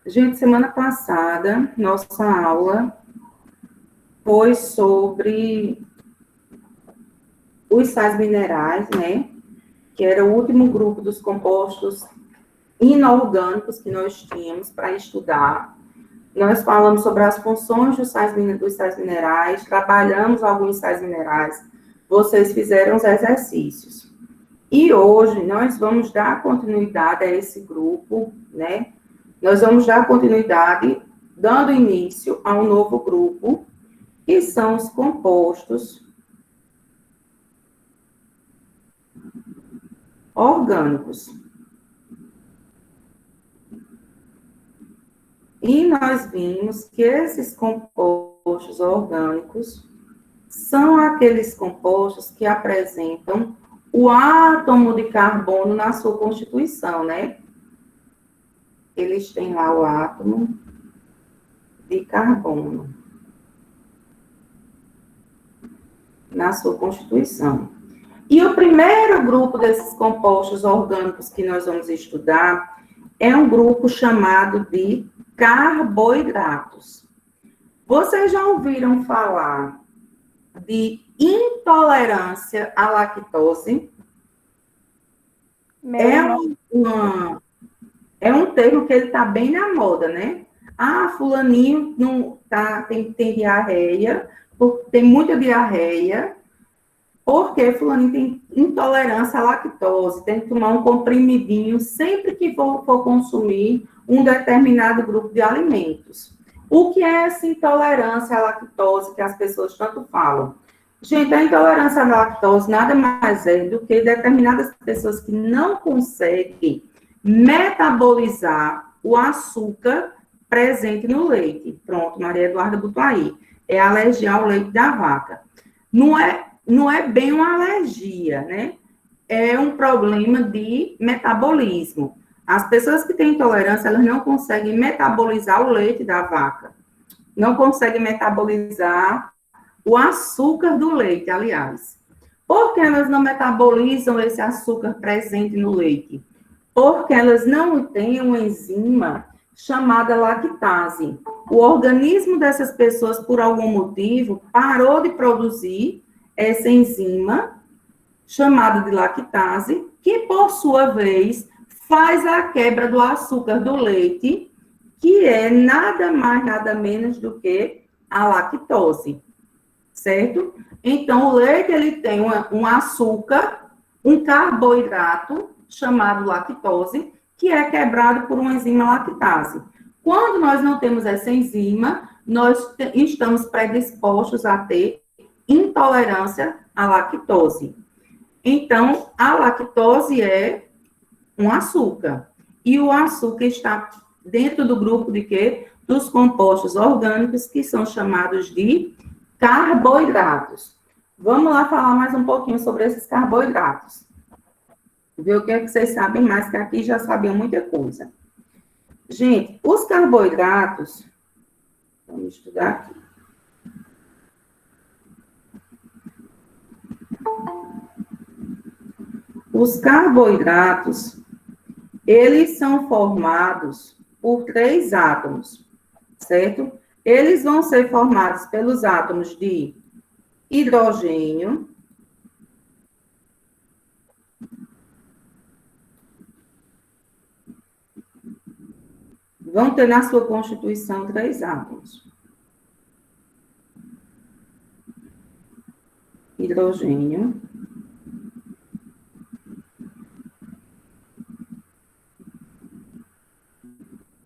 Gente, semana passada, nossa aula foi sobre os sais minerais, né? Que era o último grupo dos compostos inorgânicos que nós tínhamos para estudar. Nós falamos sobre as funções dos sais minerais, trabalhamos alguns sais minerais, vocês fizeram os exercícios. E hoje nós vamos dar continuidade a esse grupo, né? Nós vamos dar continuidade, dando início a um novo grupo, que são os compostos orgânicos. E nós vimos que esses compostos orgânicos são aqueles compostos que apresentam o átomo de carbono na sua constituição, né? Eles têm lá o átomo de carbono na sua constituição. E o primeiro grupo desses compostos orgânicos que nós vamos estudar é um grupo chamado de carboidratos. Vocês já ouviram falar de intolerância à lactose? É um termo que ele está bem na moda, né? Ah, fulaninho não tem diarreia, tem muita diarreia, porque fulaninho tem intolerância à lactose, tem que tomar um comprimidinho sempre que for consumir um determinado grupo de alimentos. O que é essa intolerância à lactose que as pessoas tanto falam? Gente, a intolerância à lactose nada mais é do que determinadas pessoas que não conseguem metabolizar o açúcar presente no leite. Pronto, Maria Eduarda botou aí. É alergia ao leite da vaca. Não é bem uma alergia, né? É um problema de metabolismo. As pessoas que têm intolerância, elas não conseguem metabolizar o leite da vaca. Não conseguem metabolizar o açúcar do leite, aliás. Por que elas não metabolizam esse açúcar presente no leite? Porque elas não têm uma enzima chamada lactase. O organismo dessas pessoas, por algum motivo, parou de produzir essa enzima chamada de lactase, que, por sua vez, faz a quebra do açúcar do leite, que é nada mais, nada menos do que a lactose, certo? Então, o leite, ele tem um açúcar, um carboidrato, chamado lactose, que é quebrado por uma enzima lactase. Quando nós não temos essa enzima, nós estamos predispostos a ter intolerância à lactose. Então, a lactose é um açúcar. E o açúcar está dentro do grupo de quê? Dos compostos orgânicos, que são chamados de carboidratos. Vamos lá falar mais um pouquinho sobre esses carboidratos. Ver o que é que vocês sabem mais, que aqui já sabiam muita coisa. Gente, os carboidratos, vamos estudar aqui. Os carboidratos, eles são formados por 3 átomos, certo? Eles vão ser formados pelos átomos de hidrogênio, vão ter na sua constituição 3 átomos. Hidrogênio.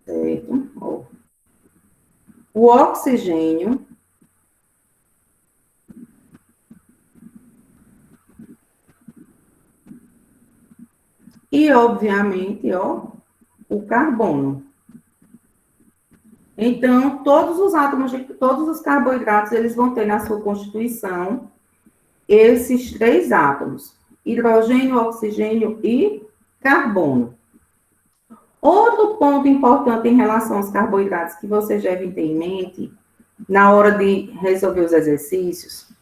Certo? O oxigênio. E, obviamente, o carbono. Então, todos os átomos, todos os carboidratos, eles vão ter na sua constituição esses 3 átomos: hidrogênio, oxigênio e carbono. Outro ponto importante em relação aos carboidratos que vocês devem ter em mente, na hora de resolver os exercícios,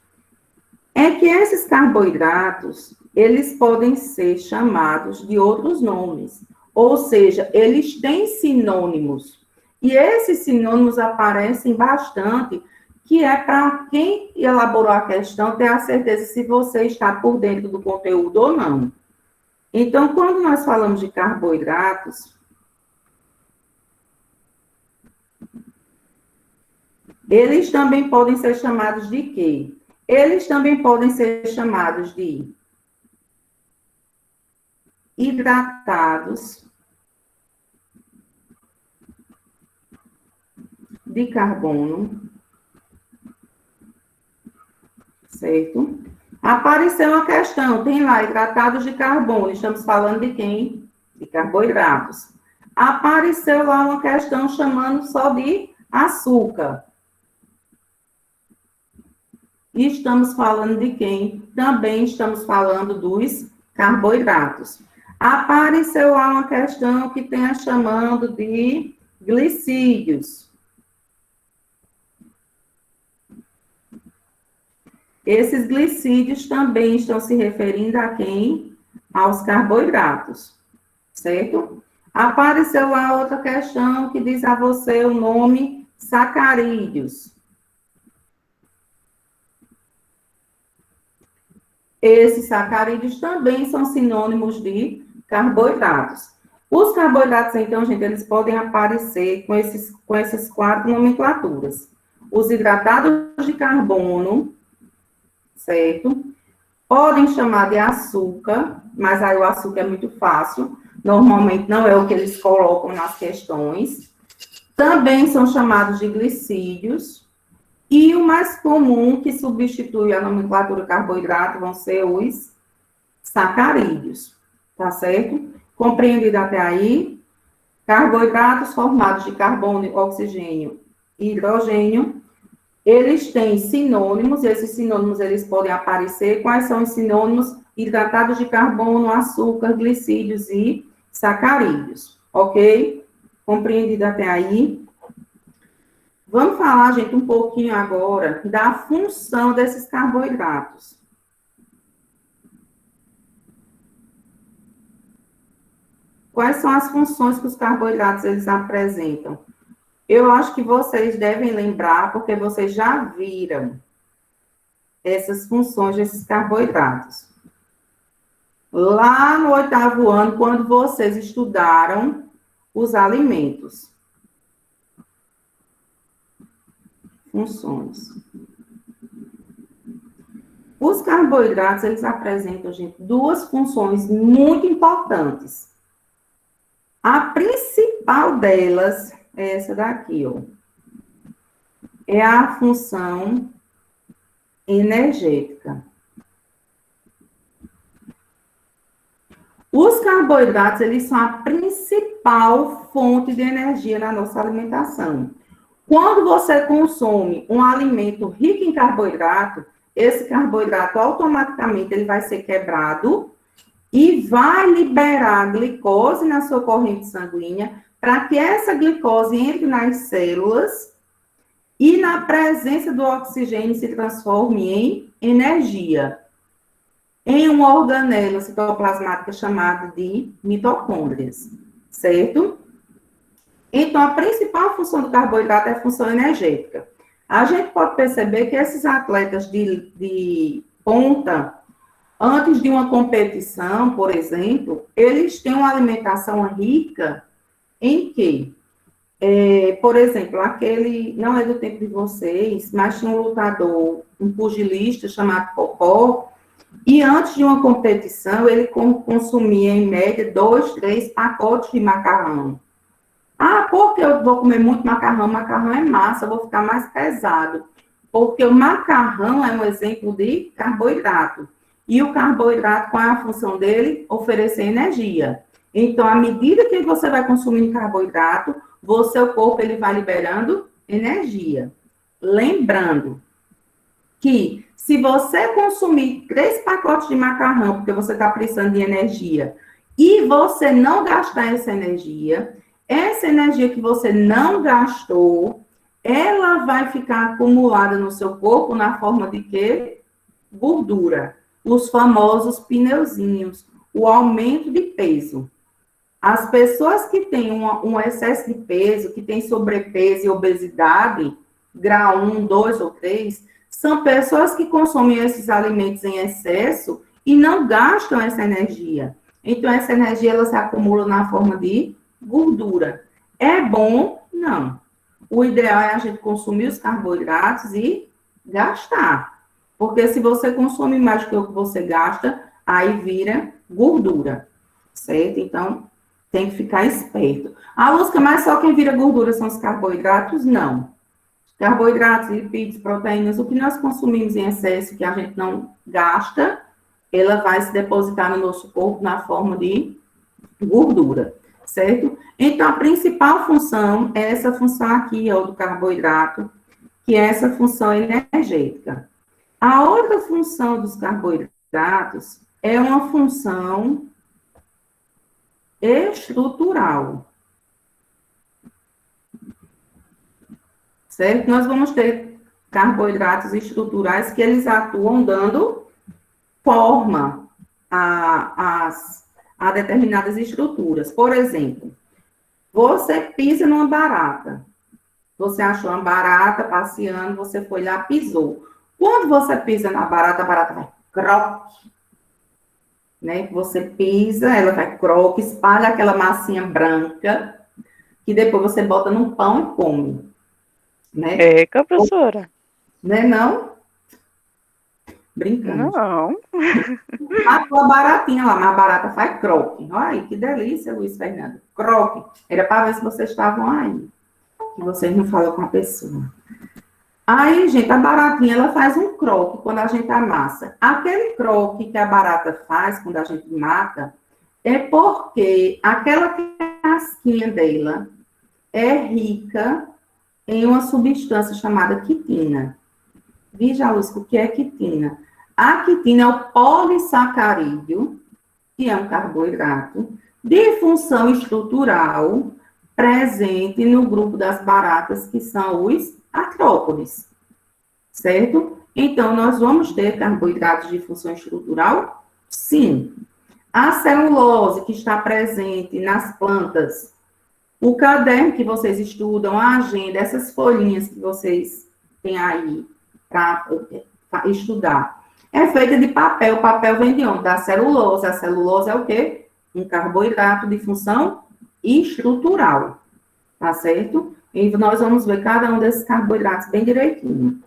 é que esses carboidratos, eles podem ser chamados de outros nomes. Ou seja, eles têm sinônimos. E esses sinônimos aparecem bastante, que é para quem elaborou a questão ter a certeza se você está por dentro do conteúdo ou não. Então, quando nós falamos de carboidratos, eles também podem ser chamados de quê? Eles também podem ser chamados de hidratados de carbono, certo? Apareceu uma questão, tem lá hidratados de carbono, estamos falando de quem? De carboidratos. Apareceu lá uma questão chamando só de açúcar. E estamos falando de quem? Também estamos falando dos carboidratos. Apareceu lá uma questão que tem a chamando de glicídios. Esses glicídios também estão se referindo a quem? Aos carboidratos, certo? Apareceu lá outra questão que diz a você o nome sacarídeos. Esses sacarídeos também são sinônimos de carboidratos. Os carboidratos, então, gente, eles podem aparecer com essas 4 nomenclaturas. Os hidratados de carbono, certo? Podem chamar de açúcar, mas aí o açúcar é muito fácil. Normalmente não é o que eles colocam nas questões. Também são chamados de glicídios. E o mais comum que substitui a nomenclatura carboidrato vão ser os sacarídeos, tá certo? Compreendido até aí? Carboidratos formados de carbono, oxigênio e hidrogênio, eles têm sinônimos, e esses sinônimos eles podem aparecer. Quais são os sinônimos? Hidratados de carbono, açúcar, glicídios e sacarídeos, ok? Compreendido até aí? Vamos falar, gente, um pouquinho agora da função desses carboidratos. Quais são as funções que os carboidratos eles apresentam? Eu acho que vocês devem lembrar, porque vocês já viram essas funções desses carboidratos. Lá no 8º ano, quando vocês estudaram os alimentos. Funções. Os carboidratos, eles apresentam, gente, 2 funções muito importantes. A principal delas é essa daqui, ó. É a função energética. Os carboidratos, eles são a principal fonte de energia na nossa alimentação. Quando você consome um alimento rico em carboidrato, esse carboidrato automaticamente ele vai ser quebrado e vai liberar glicose na sua corrente sanguínea para que essa glicose entre nas células e na presença do oxigênio se transforme em energia, em uma organela citoplasmática chamada de mitocôndrias, certo? Então, a principal função do carboidrato é a função energética. A gente pode perceber que esses atletas de ponta, antes de uma competição, por exemplo, eles têm uma alimentação rica em quê? Por exemplo, aquele, não é do tempo de vocês, mas tinha um lutador, um pugilista chamado Popó, e antes de uma competição, ele consumia, em média, 2, 3 pacotes de macarrão. Ah, porque eu vou comer muito macarrão? Macarrão é massa, eu vou ficar mais pesado. Porque o macarrão é um exemplo de carboidrato. E o carboidrato, qual é a função dele? Oferecer energia. Então, à medida que você vai consumindo carboidrato, o seu corpo ele vai liberando energia. Lembrando que se você consumir 3 pacotes de macarrão, porque você está precisando de energia, e você não gastar essa energia que você não gastou, ela vai ficar acumulada no seu corpo na forma de quê? Gordura. Os famosos pneuzinhos, o aumento de peso. As pessoas que têm um excesso de peso, que têm sobrepeso e obesidade, grau 1, 2 ou 3, são pessoas que consomem esses alimentos em excesso e não gastam essa energia. Então, essa energia ela se acumula na forma de gordura. É bom? Não. O ideal é a gente consumir os carboidratos e gastar. Porque se você consome mais do que o que você gasta, aí vira gordura. Certo? Então, tem que ficar esperto. A Lúcia, mas só quem vira gordura são os carboidratos? Não. Carboidratos, lipídios, proteínas, o que nós consumimos em excesso, que a gente não gasta, ela vai se depositar no nosso corpo na forma de gordura, certo? Então, a principal função é essa função aqui, ó, do carboidrato, que é essa função energética. A outra função dos carboidratos é uma função estrutural, certo? Nós vamos ter carboidratos estruturais que eles atuam dando forma a determinadas estruturas. Por exemplo, você pisa numa barata. Você achou uma barata passeando, você foi lá, pisou. Quando você pisa na barata, a barata vai croque. Né? Você pisa, ela vai croque, espalha aquela massinha branca, que depois você bota num pão e come. Né? É, professora. Né, não? Brincando. Não. A tua baratinha lá, mas a barata faz croque. Olha aí, que delícia, Luiz Fernando. Croque. Era para ver se vocês estavam aí. Que vocês não falam com a pessoa. Aí, gente, a baratinha, ela faz um croque quando a gente amassa. Aquele croque que a barata faz quando a gente mata, é porque aquela casquinha dela é rica em uma substância chamada quitina. Veja, Luz, o que é quitina? A quitina é o polissacarídeo, que é um carboidrato, de função estrutural, presente no grupo das baratas, que são os artrópodes, certo? Então, nós vamos ter carboidratos de função estrutural? Sim. A celulose, que está presente nas plantas, o caderno que vocês estudam, a agenda, essas folhinhas que vocês têm aí para estudar, é feita de papel. O papel vem de onde? Da celulose. A celulose é o quê? Um carboidrato de função estrutural. Tá certo? E nós vamos ver cada um desses carboidratos bem direitinho.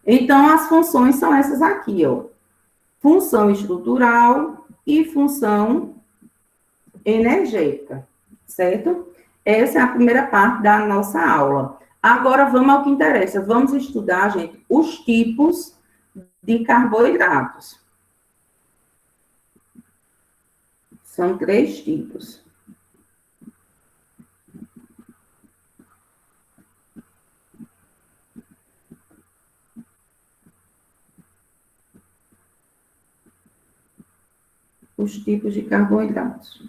Então, as funções são essas aqui, ó. Função estrutural e função energética, certo? Essa é a primeira parte da nossa aula. Agora, vamos ao que interessa. Vamos estudar, gente, os tipos de carboidratos. São 3 tipos. Os tipos de carboidratos.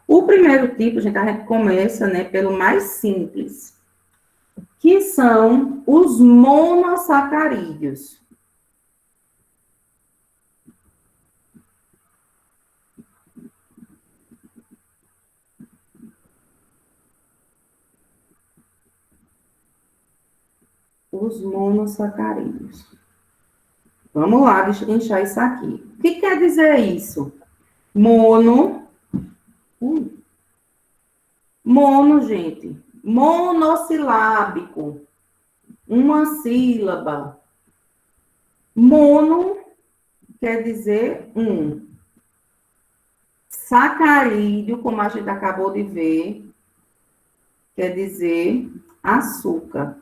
O primeiro tipo, gente, a gente começa, né, pelo mais simples, que são os monossacarídeos. Os monossacarídeos. Vamos lá, destrinchar isso aqui. O que quer dizer isso? Mono, gente, monossilábico, uma sílaba. Mono quer dizer um. Sacarídeo, como a gente acabou de ver, quer dizer açúcar.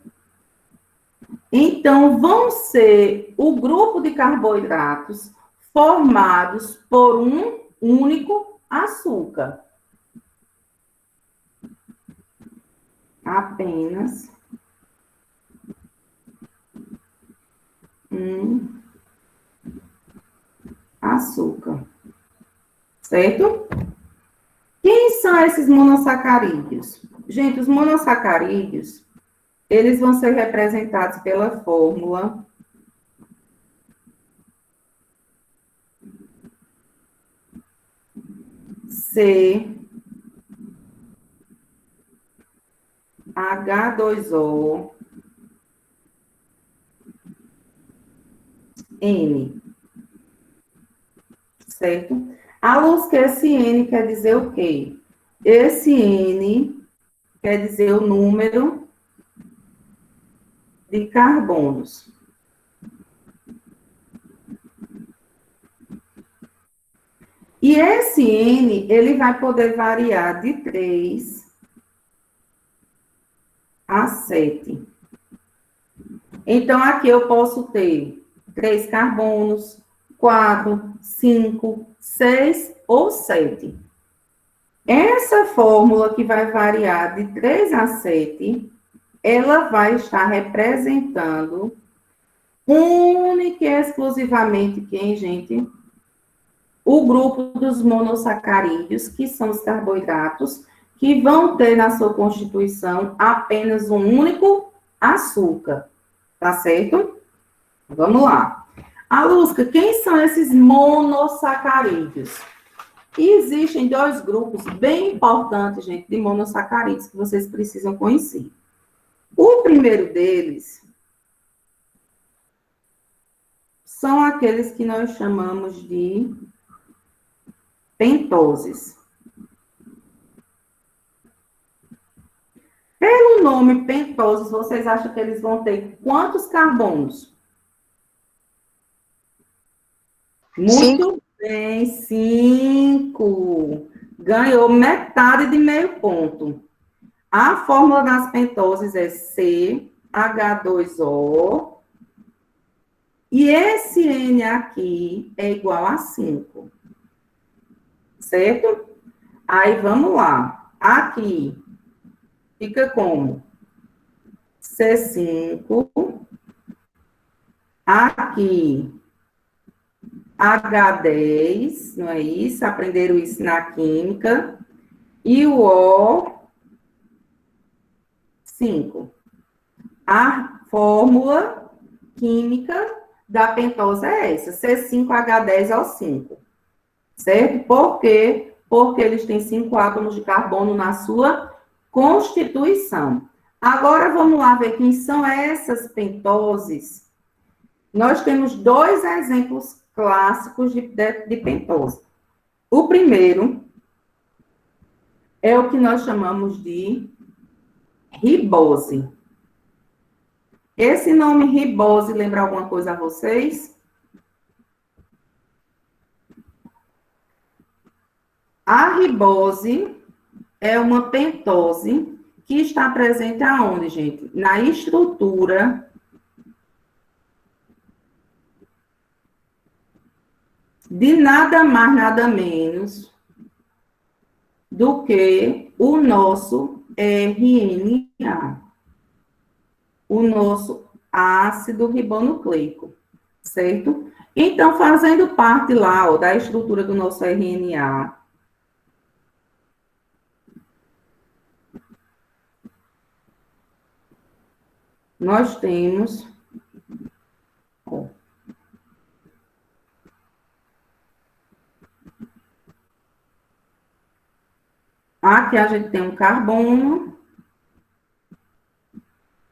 Então, vão ser o grupo de carboidratos formados por um único açúcar. Apenas um açúcar. Certo? Quem são esses monossacarídeos? Gente, os monossacarídeos, eles vão ser representados pela fórmula C, H2O, N, certo? A luz que esse N quer dizer o quê? Esse N quer dizer o número de carbonos. E esse N, ele vai poder variar de 3 a 7. Então, aqui eu posso ter 3 carbonos, 4, 5, 6 ou 7. Essa fórmula que vai variar de 3 a 7, ela vai estar representando única e exclusivamente quem, gente? O grupo dos monossacarídeos, que são os carboidratos, que vão ter na sua constituição apenas um único açúcar. Tá certo? Vamos lá. Alusca, quem são esses monossacarídeos? E existem dois grupos bem importantes, gente, de monossacarídeos que vocês precisam conhecer. O primeiro deles são aqueles que nós chamamos de pentoses. Pelo nome pentoses, vocês acham que eles vão ter quantos carbonos? Muito bem, 5. Ganhou metade de meio ponto. A fórmula das pentoses é CH2O. E esse N aqui é igual a 5. Certo? Aí, vamos lá. Aqui fica como? C5. Aqui, H10, não é isso? Aprenderam isso na química. E o O5. A fórmula química da pentose é essa, C5H10O5. Certo? Por quê? Porque eles têm 5 átomos de carbono na sua constituição. Agora, vamos lá ver quem são essas pentoses. Nós temos dois exemplos clássicos de pentose. O primeiro é o que nós chamamos de ribose. Esse nome ribose lembra alguma coisa a vocês? A ribose é uma pentose que está presente aonde, gente? Na estrutura de nada mais, nada menos do que o nosso RNA, o nosso ácido ribonucleico, certo? Então, fazendo parte lá, ó, da estrutura do nosso RNA, nós temos, ó, aqui a gente tem um carbono,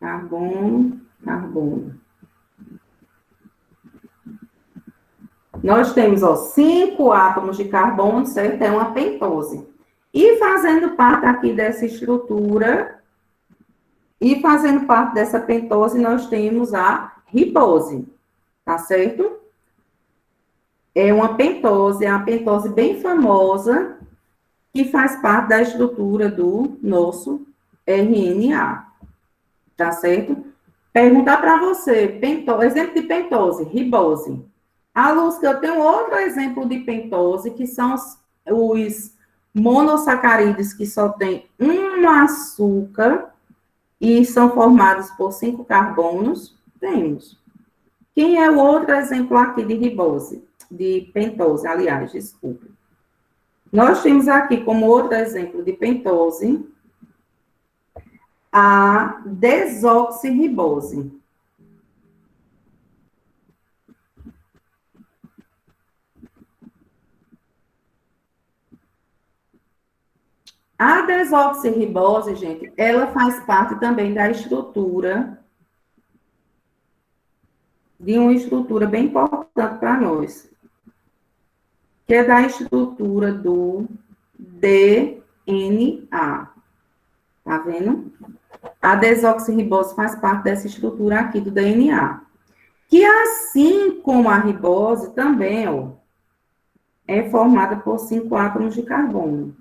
carbono, carbono. Nós temos, ó, 5 átomos de carbono, certo? É uma pentose. E fazendo parte aqui dessa estrutura, e fazendo parte dessa pentose, nós temos a ribose, tá certo? É uma pentose bem famosa, que faz parte da estrutura do nosso RNA, tá certo? Perguntar para você, exemplo de pentose, ribose. A luz que eu tenho outro exemplo de pentose, que são os monossacarídeos que só tem um açúcar e são formados por 5 carbonos, temos. Quem é o outro exemplo aqui de ribose? De pentose, aliás, desculpe. Nós temos aqui como outro exemplo de pentose a desoxirribose. A desoxirribose, gente, ela faz parte também da estrutura, de uma estrutura bem importante para nós, que é da estrutura do DNA. Tá vendo? A desoxirribose faz parte dessa estrutura aqui do DNA. Que assim como a ribose também, ó, é formada por 5 átomos de carbono.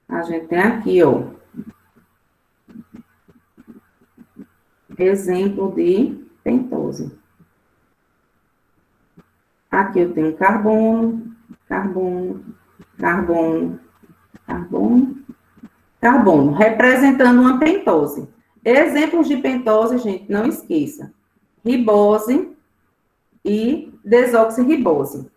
A gente tem aqui, ó, exemplo de pentose. Aqui eu tenho carbono, carbono, carbono, carbono, carbono, representando uma pentose. Exemplos de pentose, gente, não esqueça. Ribose e desoxirribose.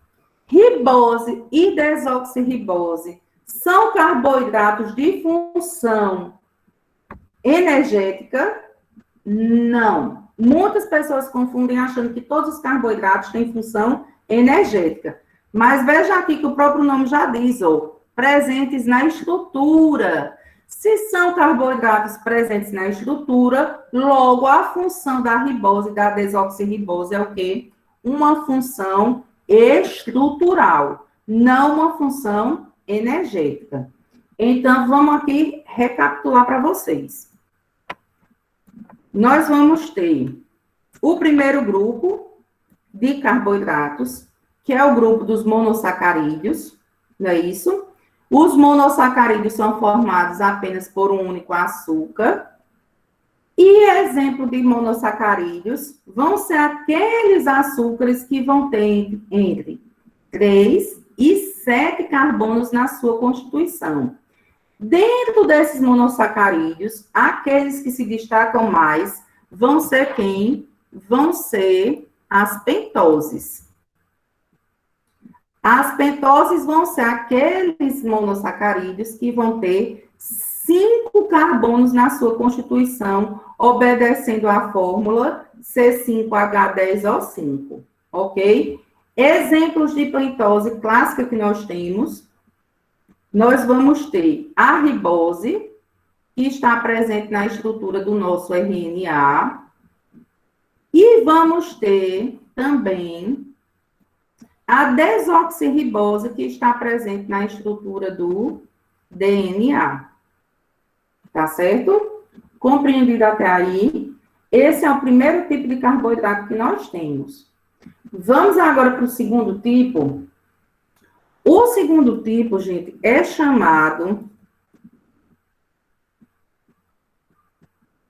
Ribose e desoxirribose são carboidratos de função energética? Não. Muitas pessoas confundem achando que todos os carboidratos têm função energética. Mas veja aqui que o próprio nome já diz, ó, presentes na estrutura. Se são carboidratos presentes na estrutura, logo a função da ribose e da desoxirribose é o quê? Uma função estrutural, não uma função energética. Então, vamos aqui recapitular para vocês. Nós vamos ter o primeiro grupo de carboidratos, que é o grupo dos monossacarídeos, não é isso? Os monossacarídeos são formados apenas por um único açúcar. E exemplo de monossacarídeos vão ser aqueles açúcares que vão ter entre 3 e 7 carbonos na sua constituição. Dentro desses monossacarídeos, aqueles que se destacam mais vão ser quem? Vão ser as pentoses. As pentoses vão ser aqueles monossacarídeos que vão ter 5 carbonos na sua constituição, obedecendo à fórmula C5H10O5, ok? Exemplos de pentose clássica que nós temos, nós vamos ter a ribose, que está presente na estrutura do nosso RNA, e vamos ter também a desoxirribose, que está presente na estrutura do DNA. Tá certo? Compreendido até aí? Esse é o primeiro tipo de carboidrato que nós temos. Vamos agora para o segundo tipo. O segundo tipo, gente, é chamado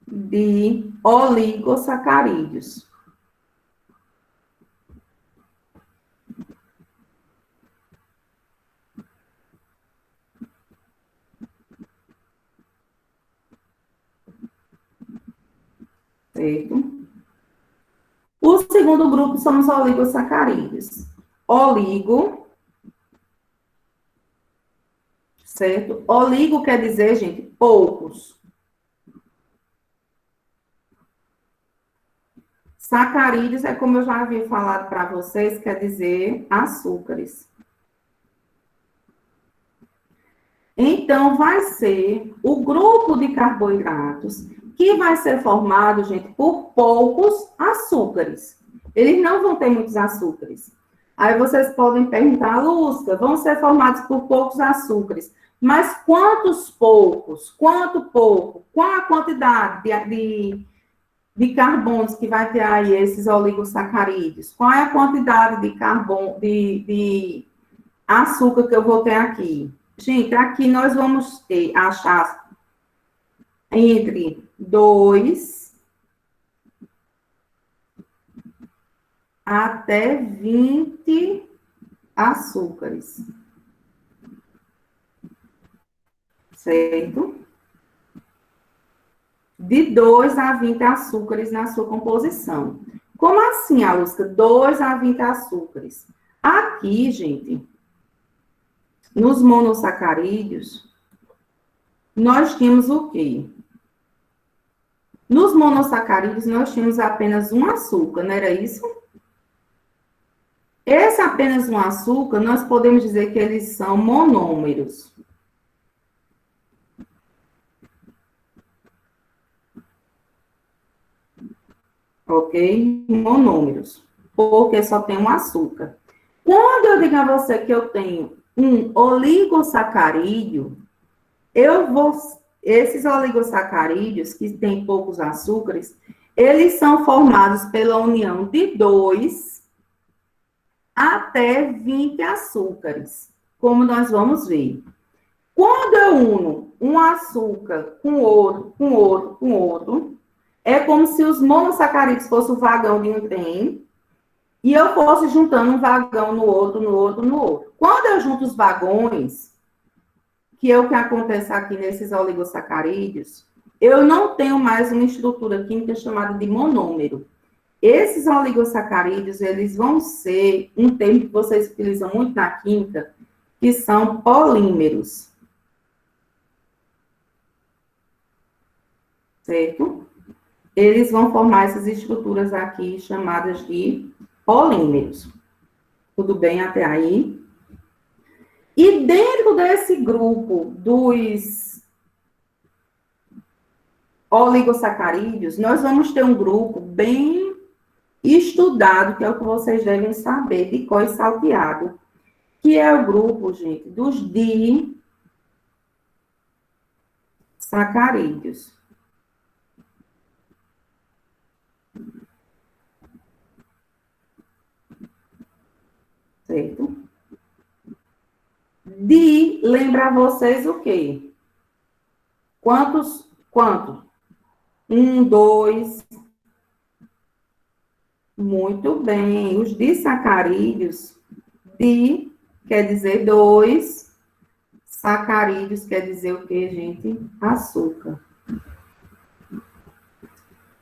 de oligosacarídeos. Certo? O segundo grupo são os oligosacarídeos. Oligo, certo? Oligo quer dizer, gente, poucos. Sacarídeos é como eu já havia falado para vocês, quer dizer açúcares. Então, vai ser o grupo de carboidratos que vai ser formado, gente, por poucos açúcares. Eles não vão ter muitos açúcares. Aí vocês podem perguntar, Lúcia, vão ser formados por poucos açúcares. Mas quantos poucos? Quanto pouco? Qual a quantidade de carbonos que vai ter aí esses oligosacarídeos? Qual é a quantidade de carbono, de açúcar que eu vou ter aqui? Gente, aqui nós vamos ter, achar entre 2 até 20 açúcares. Certo? De 2 a 20 açúcares na sua composição. Como assim, Alusca? 2 a 20 açúcares. Aqui, gente, nos monossacarídeos, nós tínhamos o quê? Nos monossacarídeos, nós tínhamos apenas um açúcar, não era isso? Esse apenas um açúcar, nós podemos dizer que eles são monômeros. ok? Monômeros, porque só tem um açúcar. Quando eu digo a você que eu tenho um oligosacarídeo, esses oligosacarídeos, que têm poucos açúcares, eles são formados pela união de 2 até 20 açúcares, como nós vamos ver. Quando eu uno um açúcar com outro, com outro, com outro, é como se os monossacarídeos fossem o vagão de um trem e eu fosse juntando um vagão no outro, no outro, no outro. Quando eu junto os vagões, que é o que acontece aqui nesses oligosacarídeos, eu não tenho mais uma estrutura química chamada de monômero. Esses oligosacarídeos, eles vão ser um termo que vocês utilizam muito na química, que são polímeros. Certo? Eles vão formar essas estruturas aqui chamadas de polímeros. Tudo bem até aí? E dentro desse grupo dos oligosacarídeos, nós vamos ter um grupo bem estudado, que é o que vocês devem saber, de cor e salteado, que é o grupo, gente, dos disacarídeos. Certo? Di lembra vocês o quê? Quantos? 1, 2. Muito bem. Os disacarídeos, di quer dizer 2, sacarídeos quer dizer o quê, gente? Açúcar.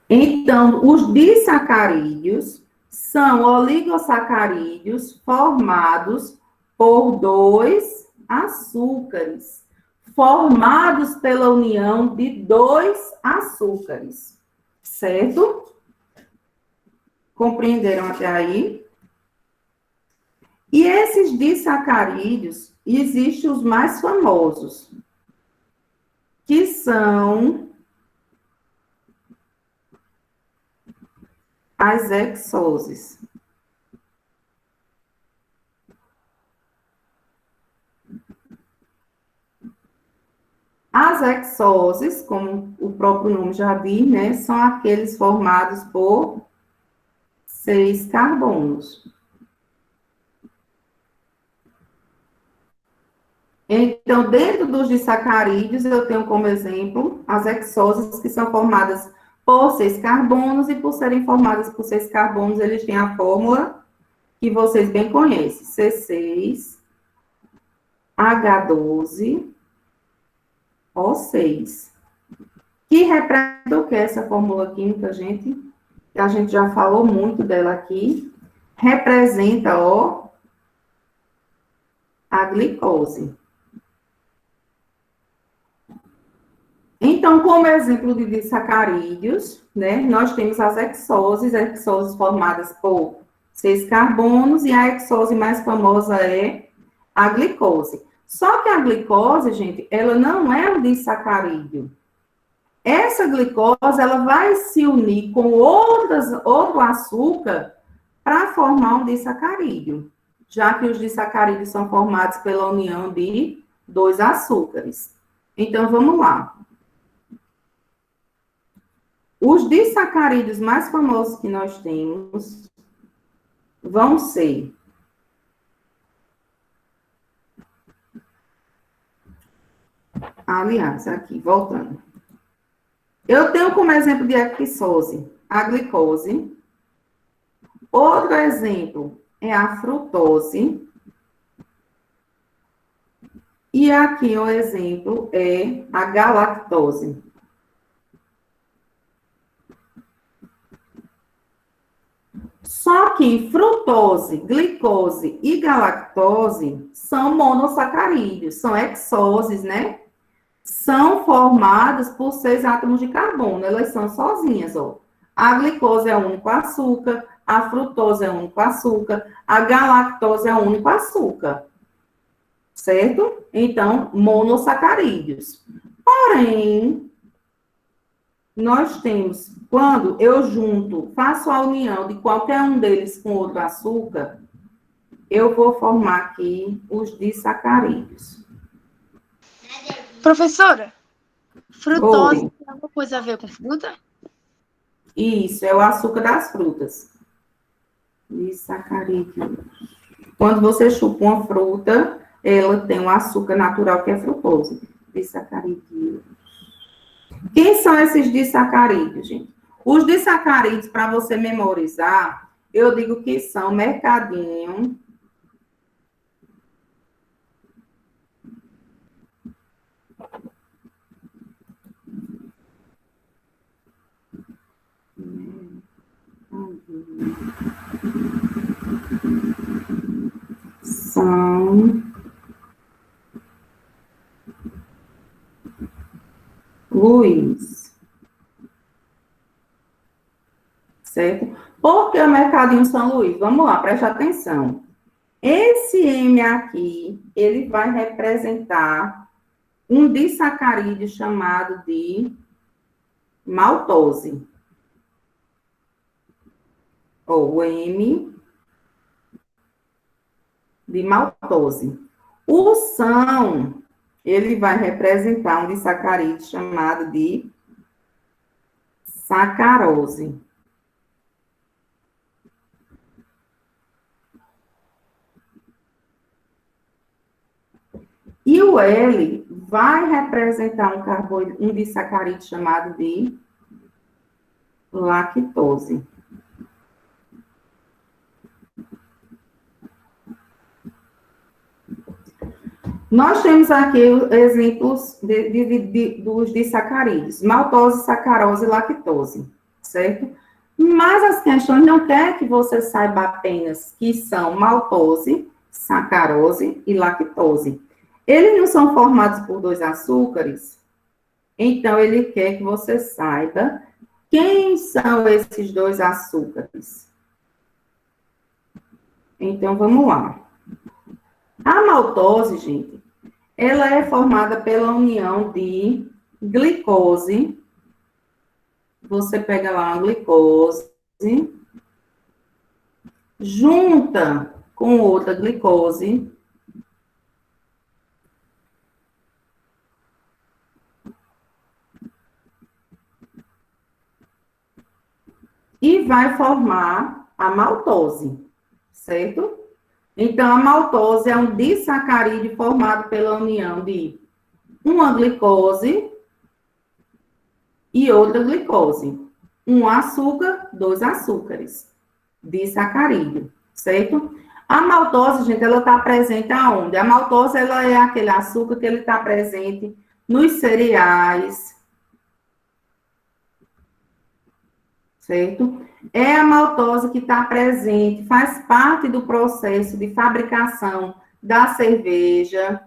Então, os disacarídeos são oligosacarídeos formados por 2 açúcares, formados pela união de 2 açúcares, certo? Compreenderam até aí? E esses disacarídeos, existem os mais famosos, que são as hexoses. As hexoses, como o próprio nome já diz, né, são aqueles formados por 6 carbonos. Então, dentro dos disacarídeos, eu tenho como exemplo as hexoses, que são formadas por 6 carbonos, e por serem formadas por 6 carbonos, eles têm a fórmula que vocês bem conhecem, C6H12O6. Que representa o que é essa fórmula química, gente? A gente já falou muito dela aqui. Representa, ó, a glicose. Então, como exemplo de disacarídeos, né, nós temos as hexoses formadas por 6 carbonos, e a hexose mais famosa é a glicose. Só que a glicose, gente, ela não é um disacarídeo. Essa glicose, ela vai se unir com outro açúcar para formar um disacarídeo, já que os disacarídeos são formados pela união de 2 açúcares. Então, vamos lá. Os disacarídeos mais famosos que nós temos vão ser aliás, aqui, voltando. Eu tenho como exemplo de hexose a glicose. Outro exemplo é a frutose. E aqui o exemplo é a galactose. Só que frutose, glicose e galactose são monossacarídeos, são hexoses, né? São formadas por 6 átomos de carbono, elas são sozinhas, ó. A glicose é o único açúcar, a frutose é o único açúcar, a galactose é o único açúcar, certo? Então, monossacarídeos. Porém, nós temos, quando eu junto, faço a união de qualquer um deles com outro açúcar, eu vou formar aqui os disacarídeos. Professora, frutose Oi. tem alguma coisa a ver com fruta? Isso, é o açúcar das frutas. Disacarídeos. Quando você chupa uma fruta, ela tem um açúcar natural que é frutose. Disacarídeos. Quem são esses disacarídeos, gente? Os disacarídeos, para você memorizar, eu digo que são mercadinho, São Luís. Certo? Por que o mercadinho São Luís? Vamos lá, preste atenção. Esse M aqui, ele vai representar um disacarídeo chamado de maltose. Ou M de maltose. O São, ele vai representar um disacarídeo chamado de sacarose. E o L vai representar um disacarídeo chamado de lactose. Nós temos aqui exemplos dos disacarídeos, maltose, sacarose e lactose, certo? Mas as questões não querem que você saiba apenas que são maltose, sacarose e lactose. Eles não são formados por dois açúcares, então ele quer que você saiba quem são esses dois açúcares. Então, vamos lá. A maltose, gente, ela é formada pela união de glicose. Você pega lá uma glicose, junta com outra glicose, e vai formar a maltose, certo? Então, a maltose é um disacarídeo formado pela união de uma glicose e outra glicose. Um açúcar, dois açúcares. Disacarídeo, certo? A maltose, gente, ela está presente aonde? A maltose, ela é aquele açúcar que ele está presente nos cereais, certo? É a maltose que está presente, faz parte do processo de fabricação da cerveja.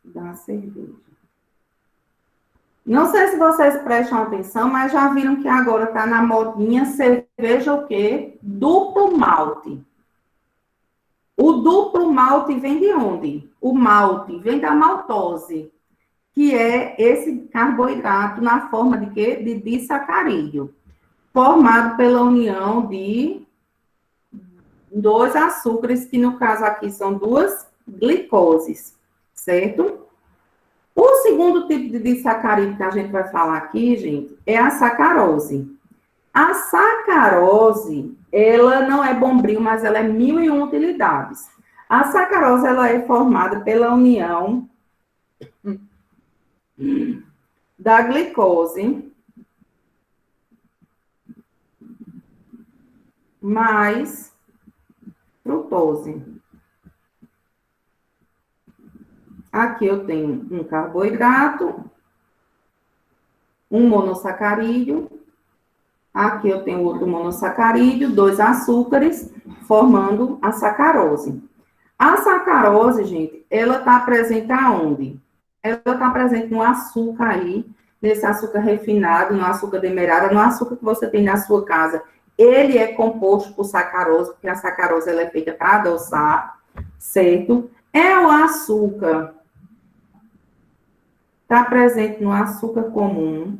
Da cerveja. Não sei se vocês prestam atenção, mas já viram que agora está na modinha cerveja o quê? Duplo malte. O duplo malte vem de onde? O malte vem da maltose, que é esse carboidrato na forma de quê? De disacarídeo, formado pela união de dois açúcares, que no caso aqui são duas glicoses, certo? O segundo tipo de disacarídeo que a gente vai falar aqui, gente, é a sacarose. A sacarose, ela não é bombril, mas ela é 1001 utilidades. A sacarose, ela é formada pela união da glicose mais frutose. Aqui eu tenho um carboidrato, um monossacarídeo. Aqui eu tenho outro monossacarídeo, dois açúcares, formando a sacarose. A sacarose, gente, ela está presente aonde? Ela está presente no açúcar aí, nesse açúcar refinado, no açúcar demerara, no açúcar que você tem na sua casa, ele é composto por sacarose, porque a sacarose ela é feita para adoçar, certo? É o açúcar. Está presente no açúcar comum.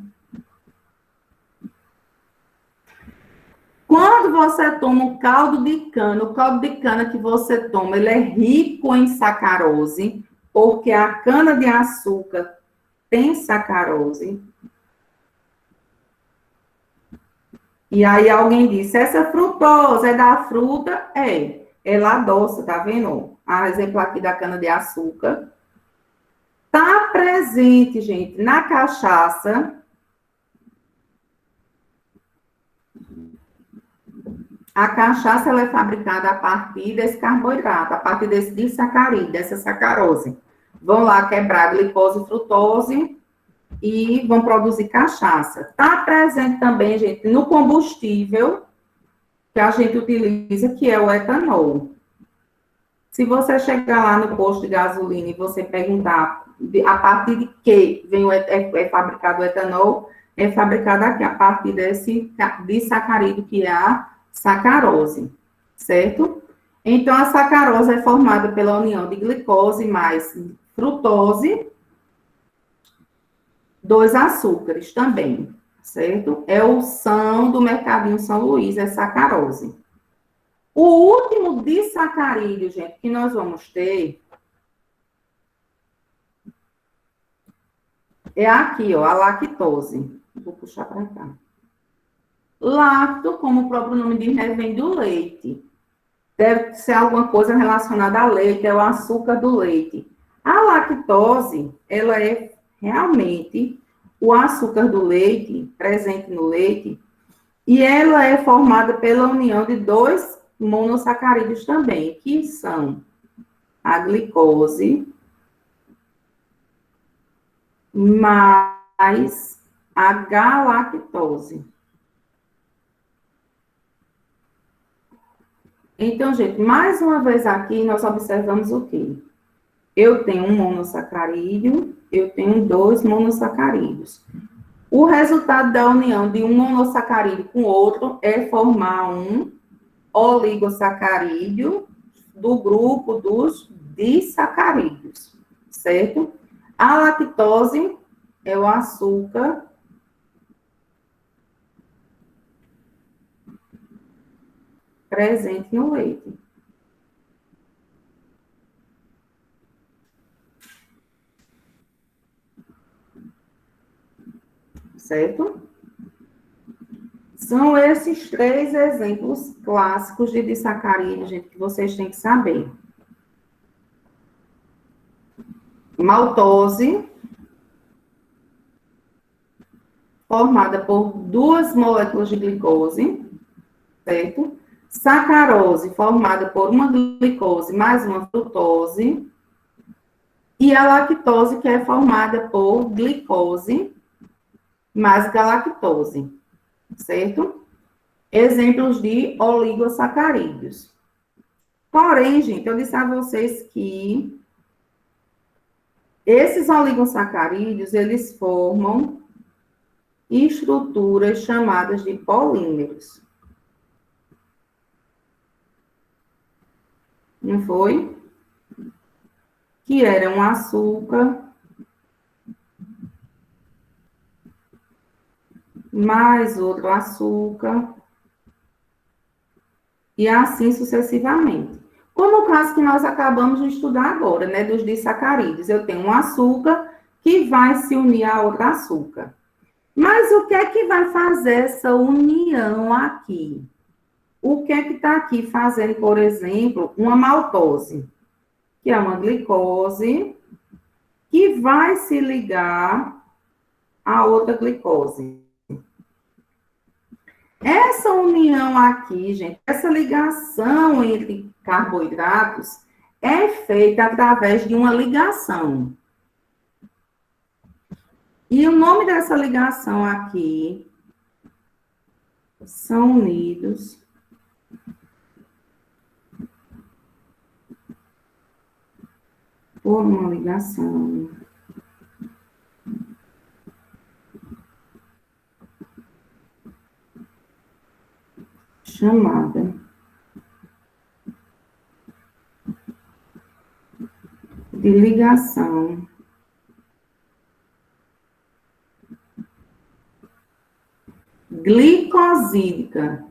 Quando você toma o caldo de cana que você toma, ele é rico em sacarose, porque a cana-de-açúcar tem sacarose. E aí alguém disse, essa frutose é da fruta? É. Ela adoça, tá vendo? A exemplo aqui da cana-de-açúcar. Tá presente, gente, na cachaça. A cachaça ela é fabricada a partir desse carboidrato, a partir desse disacarídeo, dessa sacarose. Vão lá quebrar glicose e frutose e vão produzir cachaça. Está presente também, gente, no combustível que a gente utiliza, que é o etanol. Se você chegar lá no posto de gasolina e você perguntar a partir de que é fabricado o etanol, é fabricado aqui a partir desse disacarídeo que é a sacarose, certo? Então, a sacarose é formada pela união de glicose mais frutose, dois açúcares também, certo? É o São do Mercadinho São Luís, é sacarose. O último disacarídeo, gente, que nós vamos ter é aqui, ó, a lactose. Vou puxar para cá. Lacto, como o próprio nome diz, vem do leite. Deve ser alguma coisa relacionada ao leite, é o açúcar do leite. A lactose, ela é realmente o açúcar do leite, presente no leite, e ela é formada pela união de dois monossacarídeos também, que são a glicose mais a galactose. Então, gente, mais uma vez aqui, nós observamos o quê? Eu tenho um monossacarídeo, eu tenho dois monossacarídeos. O resultado da união de um monossacarídeo com outro é formar um oligosacarídeo do grupo dos disacarídeos, certo? A lactose é o açúcar presente no leite. Certo? São esses três exemplos clássicos de disacarídeo, gente, que vocês têm que saber. Maltose, formada por duas moléculas de glicose, certo? Sacarose, formada por uma glicose mais uma frutose. E a lactose, que é formada por glicose mais galactose, certo? Exemplos de oligosacarídeos. Porém, gente, eu disse a vocês que esses oligosacarídeos, eles formam estruturas chamadas de polímeros. Não foi? Que era um açúcar mais outro açúcar e assim sucessivamente. Como o caso que nós acabamos de estudar agora, né, dos disacarídeos. Eu tenho um açúcar que vai se unir a outro açúcar. Mas o que é que vai fazer essa união aqui? O que é que está aqui fazendo, por exemplo, uma maltose, que é uma glicose, que vai se ligar a outra glicose. Essa união aqui, gente, essa ligação entre carboidratos é feita através de uma ligação. E o nome dessa ligação aqui são unidos por uma ligação. chamada de ligação glicosídica.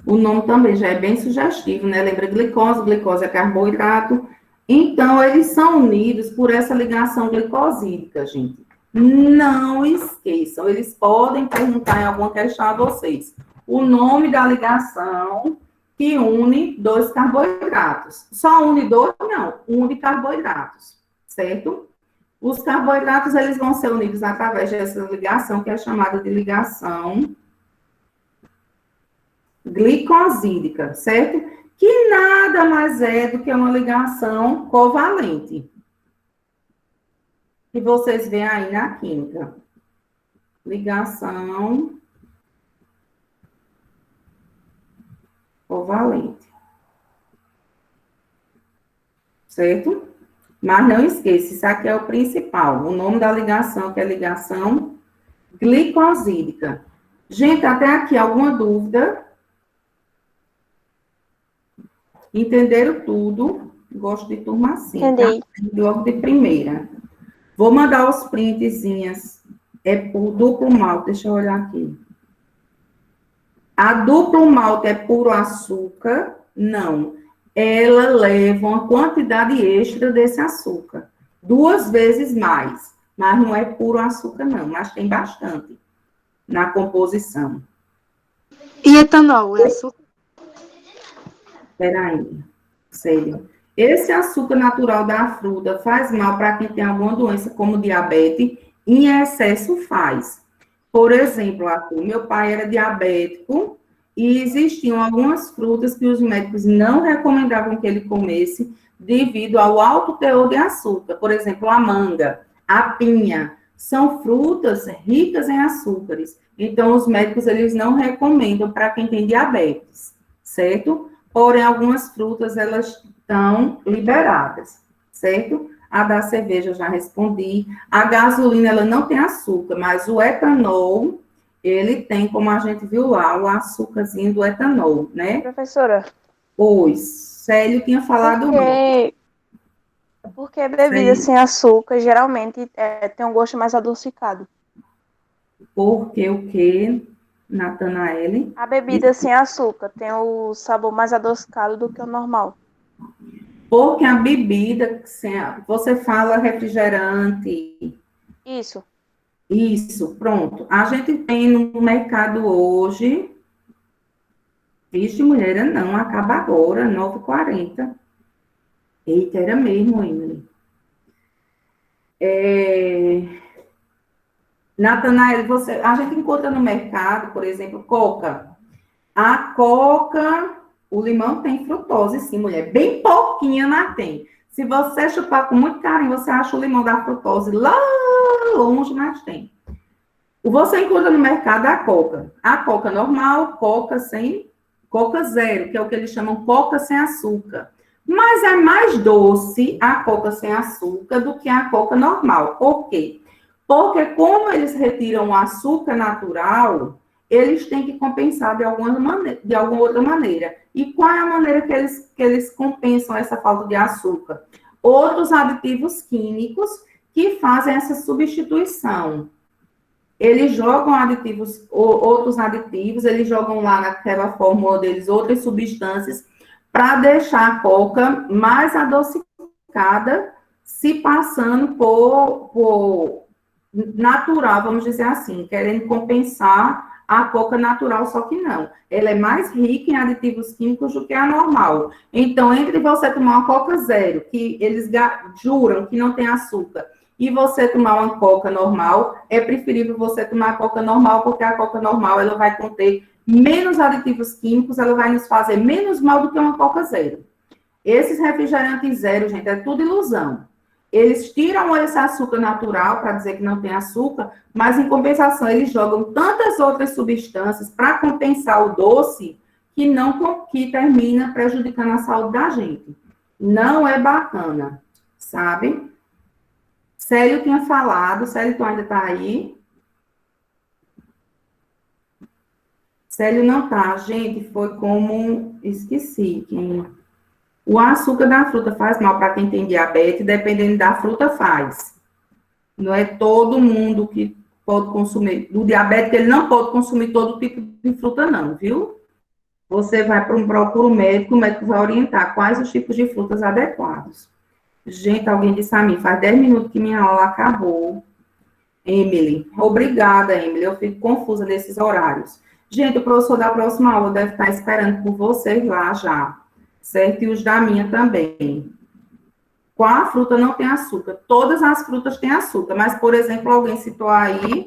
O nome também já é bem sugestivo, né? Lembra glicose, glicose é carboidrato. Então, eles são unidos por essa ligação glicosídica, gente. Não esqueçam, eles podem perguntar em alguma questão a vocês. O nome da ligação que une dois carboidratos. Só une dois? Não, une carboidratos, certo? Os carboidratos, eles vão ser unidos através dessa ligação, que é chamada de ligação glicosídica, certo? Que nada mais é do que uma ligação covalente. Que vocês veem aí na química. Ligação covalente. Certo? Mas não esqueça, isso aqui é o principal. O nome da ligação, que é ligação glicosídica. Gente, até aqui, alguma dúvida? Entenderam tudo? Gosto de turma assim, Entendi. tá? Logo de primeira. Vou mandar os printzinhas. É por duplo malte, deixa eu olhar aqui. A duplo malte é puro açúcar? Não. Ela leva uma quantidade extra desse açúcar. 2 vezes mais. Mas não é puro açúcar, não. Mas tem bastante na composição. E etanol, é açúcar? Espera aí. Sério. Esse açúcar natural da fruta faz mal para quem tem alguma doença como diabetes. Em excesso faz. Por exemplo, Arthur, meu pai era diabético e existiam algumas frutas que os médicos não recomendavam que ele comesse devido ao alto teor de açúcar. Por exemplo, a manga, a pinha, são frutas ricas em açúcares. Então, os médicos, eles não recomendam para quem tem diabetes, certo? Porém, algumas frutas, elas estão liberadas, certo? A da cerveja eu já respondi. A gasolina, ela não tem açúcar, mas o etanol, ele tem, como a gente viu lá, o açúcarzinho do etanol, né? Professora, Pois, Célio tinha falado antes. porque bebida sem açúcar geralmente tem um gosto mais adocicado. Porque o quê, Natanaele? A bebida sem açúcar tem o sabor mais adocicado do que o normal. Porque a bebida, você fala refrigerante. Isso. Isso, pronto. A gente tem no mercado hoje. Vixe, mulher, não, acaba agora, 9h40. Eita, era mesmo, Emily. Natanael, a gente encontra no mercado, por exemplo, coca. A coca, o limão tem frutose, sim, mulher. Bem pouquinha, mas tem. Se você chupar com muito carinho, você acha o limão da frutose lá longe, mas tem. Você encontra no mercado a coca. A coca normal, coca zero, que é o que eles chamam coca sem açúcar. Mas é mais doce a coca sem açúcar do que a coca normal. Por quê? Porque como eles retiram o açúcar natural, eles têm que compensar de alguma outra maneira. E qual é a maneira que eles compensam essa falta de açúcar? Outros aditivos químicos que fazem essa substituição. Eles jogam outros aditivos, eles jogam lá naquela fórmula deles outras substâncias para deixar a coca mais adocicada, se passando por natural, vamos dizer assim, querendo compensar a coca natural, só que não. Ela é mais rica em aditivos químicos do que a normal. Então, entre você tomar uma coca zero, que eles juram que não tem açúcar, e você tomar uma coca normal, é preferível você tomar a coca normal, porque a coca normal, ela vai conter menos aditivos químicos, ela vai nos fazer menos mal do que uma coca zero. Esses refrigerantes zero, gente, é tudo ilusão. Eles tiram esse açúcar natural para dizer que não tem açúcar, mas em compensação eles jogam tantas outras substâncias para compensar o doce que termina prejudicando a saúde da gente. Não é bacana, sabe? Célio tinha falado, Célio, tu ainda está aí? Célio não tá. Gente, foi como... Esqueci. O açúcar da fruta faz mal para quem tem diabetes, dependendo da fruta faz. Não é todo mundo que pode consumir. Do diabético, ele não pode consumir todo tipo de fruta, não, viu? Você vai para procura um médico, o médico vai orientar quais os tipos de frutas adequados. Gente, alguém disse a mim, faz 10 minutos que minha aula acabou. Emily, obrigada, Emily, eu fico confusa nesses horários. Gente, o professor da próxima aula deve estar esperando por vocês lá já, certo? E os da minha também. Qual fruta não tem açúcar? Todas as frutas têm açúcar, mas, por exemplo, alguém citou aí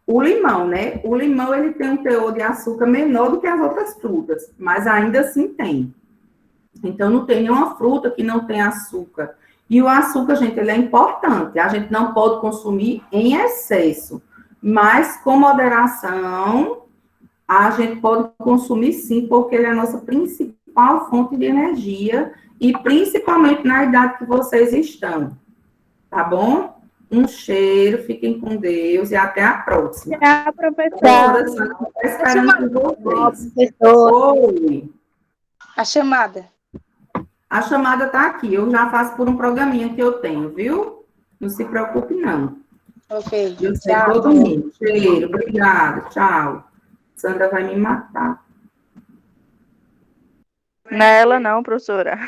o limão, né? O limão, ele tem um teor de açúcar menor do que as outras frutas, mas ainda assim tem. Então, não tem nenhuma fruta que não tem açúcar. E o açúcar, gente, ele é importante. A gente não pode consumir em excesso, mas com moderação, a gente pode consumir sim, porque ele é a nossa principal fonte de energia e principalmente na idade que vocês estão. Tá bom? Um cheiro, fiquem com Deus e até a próxima. Tchau, Professora professora. Sandra está esperando por vocês. Professor, Oi. a chamada. A chamada está aqui. Eu já faço por um programinha que eu tenho, viu? Não se preocupe, não. Ok. Eu sei Tchau. todo mundo. Cheiro, obrigada. Tchau. Sandra vai me matar. Não é ela não, professora.